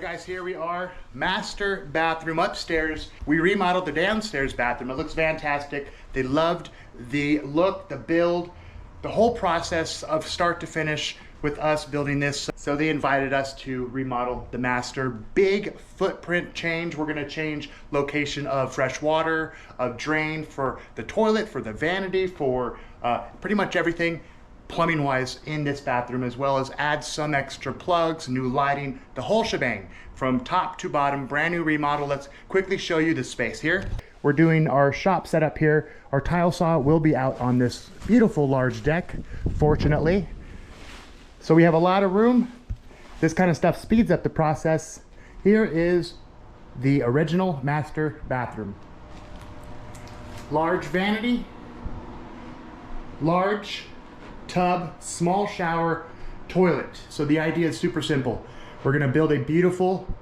right guys, here we are, master bathroom upstairs. We remodeled the downstairs bathroom. It looks fantastic. They loved the look, the build, the whole process of start to finish with us building this. So they invited us to remodel the master. Big footprint change. We're gonna change location of fresh water, of drain for the toilet, for the vanity, for pretty much everything plumbing wise in this bathroom, as well as add some extra plugs, new lighting, the whole shebang from top to bottom. Brand new remodel. Let's quickly show you the space here. We're doing our shop setup here. Our tile saw will be out on this beautiful large deck, fortunately. So we have a lot of room. This kind of stuff speeds up the process. Here is the original master bathroom. Large vanity, large tub, small shower, toilet. So the idea is super simple. We're gonna build a beautiful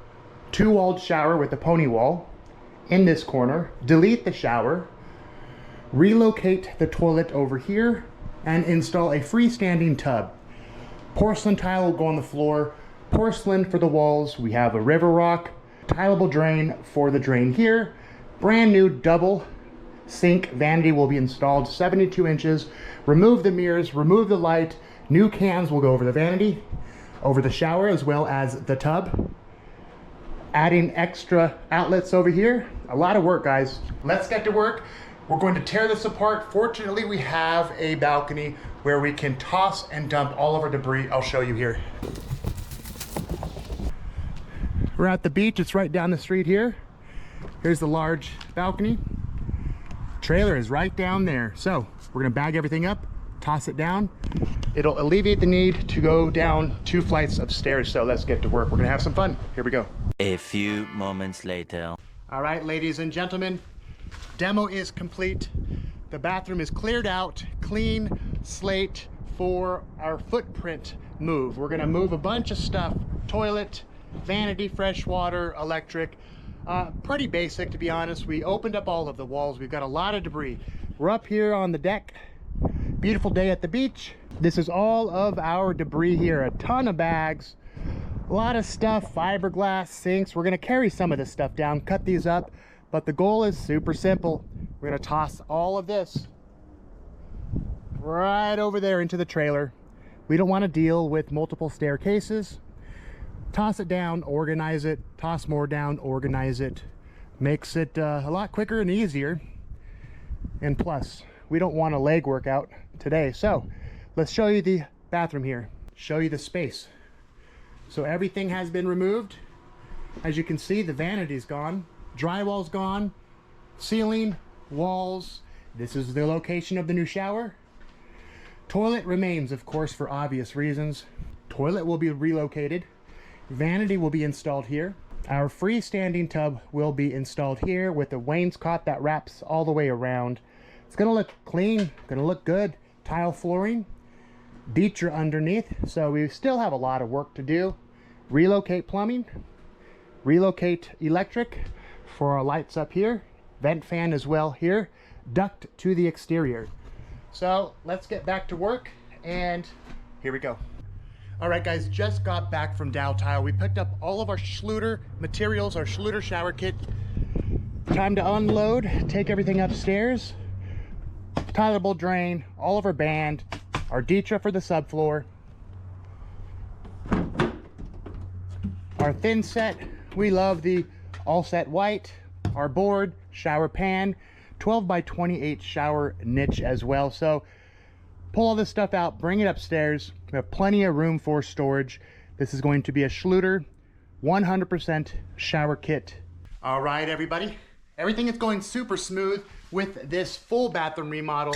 two-walled shower with a pony wall in this corner, delete the shower, relocate the toilet over here, and install a freestanding tub. Porcelain tile will go on the floor, porcelain for the walls. We have a river rock, tileable drain for the drain here. Brand new double sink vanity will be installed, 72 inches. Remove the mirrors, remove the light. New cans will go over the vanity, over the shower, as well as the tub. Adding extra outlets over here. A lot of work, guys. Let's get to work. We're going to tear this apart. Fortunately, we have a balcony where we can toss and dump all of our debris. I'll show you here. We're at the beach. It's right down the street here. Here's the large balcony. Trailer is right down there. So we're gonna bag everything up, toss it down. It'll alleviate the need to go down 2 flights of stairs. So let's get to work. We're gonna have some fun. Here we go. A few moments later. All right, ladies and gentlemen, demo is complete. The bathroom is cleared out, clean slate for our footprint move. We're gonna move a bunch of stuff, toilet, vanity, fresh water, electric. Pretty basic, to be honest. We opened up all of the walls. We've got a lot of debris. We're up here on the deck. Beautiful day at the beach. This is all of our debris here. A ton of bags, a lot of stuff, fiberglass sinks. We're gonna carry some of this stuff down, cut these up, but the goal is super simple. We're gonna toss all of this right over there into the trailer. We don't wanna deal with multiple staircases. Toss it down, organize it, toss more down, organize it. Makes it a lot quicker and easier. And plus, we don't want a leg workout today. So let's show you the bathroom here. Show you the space. So everything has been removed. As you can see, the vanity's gone. Drywall's gone. Ceiling, walls. This is the location of the new shower. Toilet remains, of course, for obvious reasons. Toilet will be relocated. Vanity will be installed here. Our freestanding tub will be installed here with a wainscot that wraps all the way around. It's gonna look clean, gonna look good. Tile flooring, beacher underneath. So we still have a lot of work to do. Relocate plumbing, relocate electric for our lights up here. Vent fan as well here. Duct to the exterior. So let's get back to work, and here we go. All right, guys, just got back from Dow Tile. We picked up all of our Schluter materials, our Schluter shower kit. Time to unload, take everything upstairs. Tileable drain, all of our band, our Ditra for the subfloor. Our thin set, we love the all set white. Our board, shower pan, 12 by 28 shower niche as well. So pull all this stuff out, bring it upstairs. We have plenty of room for storage. This is going to be a Schluter 100% shower kit. All right, everybody. Everything is going super smooth with this full bathroom remodel.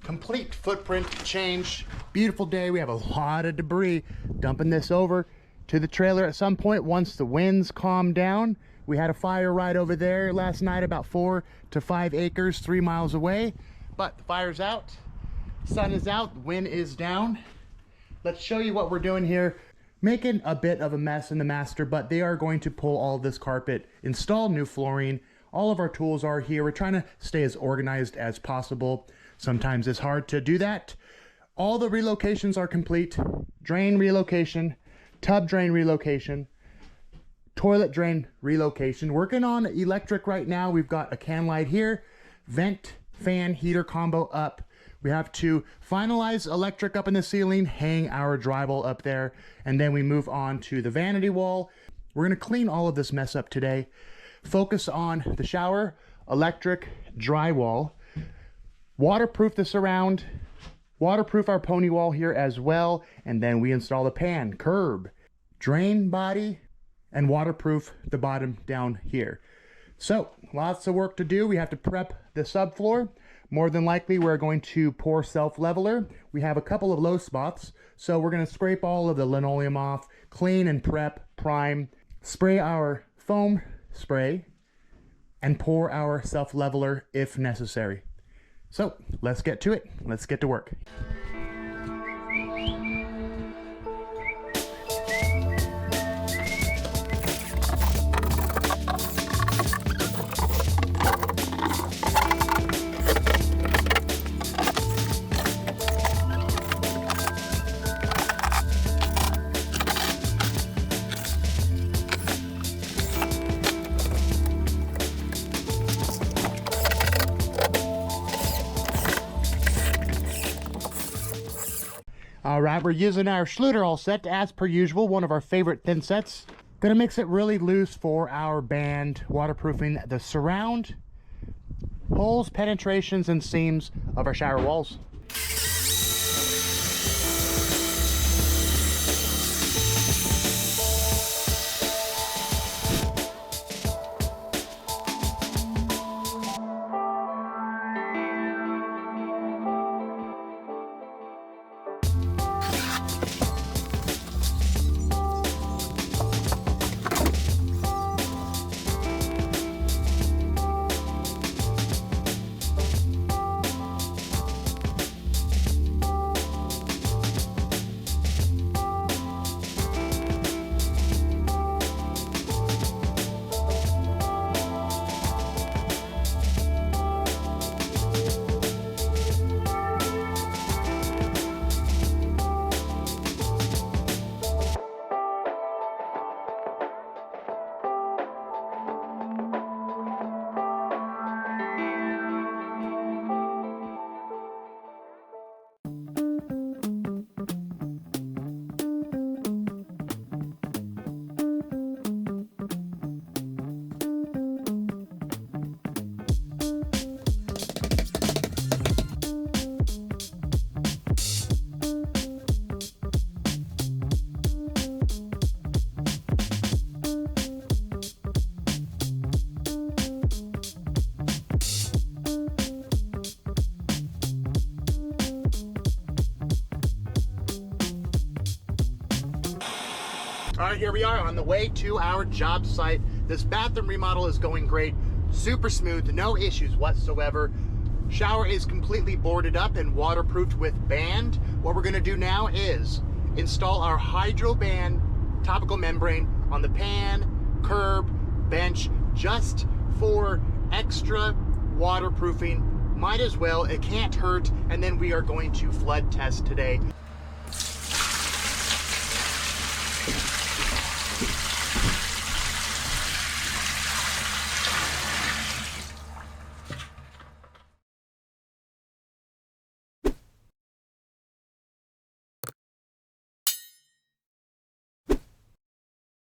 Complete footprint change. Beautiful day. We have a lot of debris. Dumping this over to the trailer at some point once the winds calm down. We had a fire right over there last night, about 4 to 5 acres, 3 miles away. But the fire's out. Sun is out, wind is down. Let's show you what we're doing here. Making a bit of a mess in the master, but they are going to pull all this carpet, install new flooring. All of our tools are here. We're trying to stay as organized as possible. Sometimes it's hard to do that. All the relocations are complete. Drain relocation, tub drain relocation, toilet drain relocation. Working on electric right now. We've got a can light here, vent, fan, heater combo up. We have to finalize electric up in the ceiling, hang our drywall up there, and then we move on to the vanity wall. We're gonna clean all of this mess up today. Focus on the shower, electric, drywall, waterproof the surround, waterproof our pony wall here as well, and then we install the pan, curb, drain body, and waterproof the bottom down here. So lots of work to do. We have to prep the subfloor. More than likely we're going to pour self-leveler. We have a couple of low spots, so we're going to scrape all of the linoleum off, clean and prep, prime, spray our foam spray, and pour our self-leveler if necessary. So let's get to it. Let's get to work. All right, we're using our Schluterall set as per usual, one of our favorite thin sets. Gonna mix it really loose for our band, waterproofing the surround, holes, penetrations, and seams of our shower walls. All right, here we are on the way to our job site. This bathroom remodel is going great, super smooth, no issues whatsoever. Shower is completely boarded up and waterproofed with band. What we're gonna do now is install our Hydro Band topical membrane on the pan, curb, bench, just for extra waterproofing. Might as well, it can't hurt. And then we are going to flood test today.